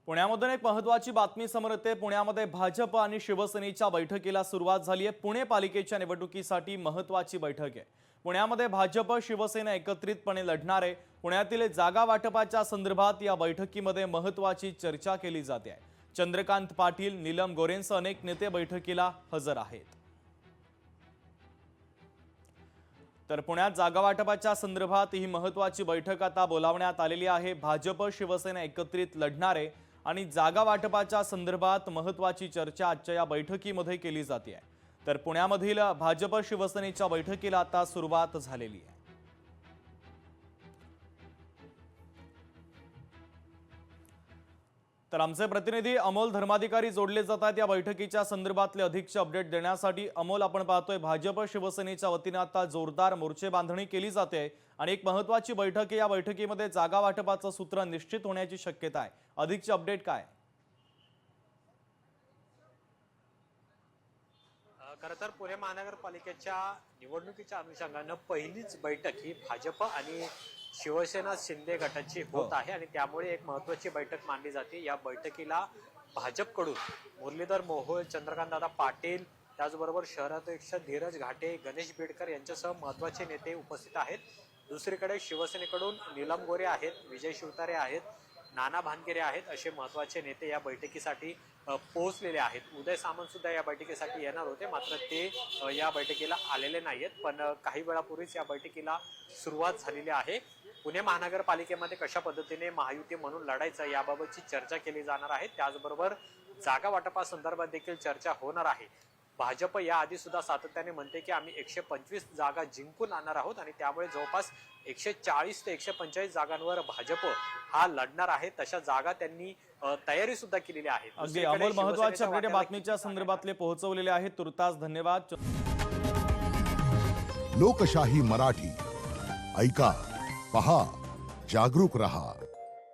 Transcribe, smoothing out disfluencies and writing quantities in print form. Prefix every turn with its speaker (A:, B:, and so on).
A: पुण्यामधून एक महत्त्वाची बातमी समोर येते। पुण्यामध्ये भाजप आणि शिवसेनेच्या बैठकीला सुरुवात झाली आहे। पुणे पालिकेच्या निवडणुकीसाठी महत्त्वाची बैठक आहे। पुण्यामध्ये भाजप शिवसेना एकत्रितपणे लढणार आहे। पुण्यातील जागा वाटपाच्या संदर्भात या बैठकीमध्ये महत्त्वाची चर्चा केली जाते आहे। चंद्रकांत पाटील, नीलम गोरेंसह अनेक नेते बैठकीला हजर आहेत। तर पुण्यात जागा वाटपाच्या संदर्भात ही महत्त्वाची बैठक आता बोलावण्यात आलेली आहे। भाजप शिवसेना एकत्रित लढणार आहे आणि जागा वाटपाच्या संदर्भात महत्त्वाची चर्चा आजच्या या बैठकीमध्ये केली जाते आहे। तर पुण्यामधील भाजप शिवसेनेच्या बैठकीला आता सुरुवात झालेली आहे। तर आमचे प्रतिनिधी अमोल धर्माधिकारी जोडले जातात या बैठकीच्या संदर्भातले अधिकचे अपडेट देण्यासाठी। अमोल, आपण पाहतोय भाजप शिवसेनेच्या वतीने आता जोरदार मोर्चे बांधणी केली जाते आणि एक महत्त्वाची बैठक आहे। या बैठकीमध्ये जागा वाटपाचं सूत्र निश्चित होण्याची शक्यता आहे। अधिकचे अपडेट काय?
B: खरं तर पुणे महानगरपालिकेच्या निवडणुकीच्या अनुषंगानं पहिलीच बैठक ही भाजप आणि शिवसेना शिंदे गटाची होत आहे आणि त्यामुळे एक महत्त्वाची बैठक मानली जाते। या बैठकीला भाजपकडून मुरलीधर मोहोळ, चंद्रकांतदादा पाटील, त्याचबरोबर शहराध्यक्ष धीरज घाटे, गणेश बेडकर यांच्यासह महत्त्वाचे नेते उपस्थित आहेत। दुसरीकडे शिवसेनेकडून नीलम गोरे आहेत, विजय शिवतारे आहेत, नाना भानगिरे आहेत, असे महत्त्वाचे नेते या बैठकीसाठी पोहोचलेले आहेत। उदय सामंत सुद्धा या बैठकीसाठी येणार होते, मात्र ते या बैठकीला आलेले नाहीत। पण काही वेळापूर्वीच या बैठकीला सुरुवात झालेली आहे। पुणे महानगरपालिकेमध्ये कशा पद्धतीने महायुती म्हणून लढायचं याबाबतची चर्चा केली जाणार आहे। त्याचबरोबर जागा वाटपासंदर्भात देखील चर्चा होणार आहे। भाजप याआधी सुद्धा सातत्याने म्हणते की आम्ही 125 जागा जिंकून आणणार आहोत आणि त्यामुळे जवळपास 140 ते 145 जागांवर भाजप हा लढणार आहे। तशा जागा त्यांनी तयारी सुद्धा केलेली आहे।
A: अगदी अमोल, महत्त्वाच्या अपडेट बातमीच्या संदर्भातले पोहोचवलेले आहेत। तुर्तास धन्यवाद।
C: लोकशाही मराठी ऐका, पहा, जागरूक रहा।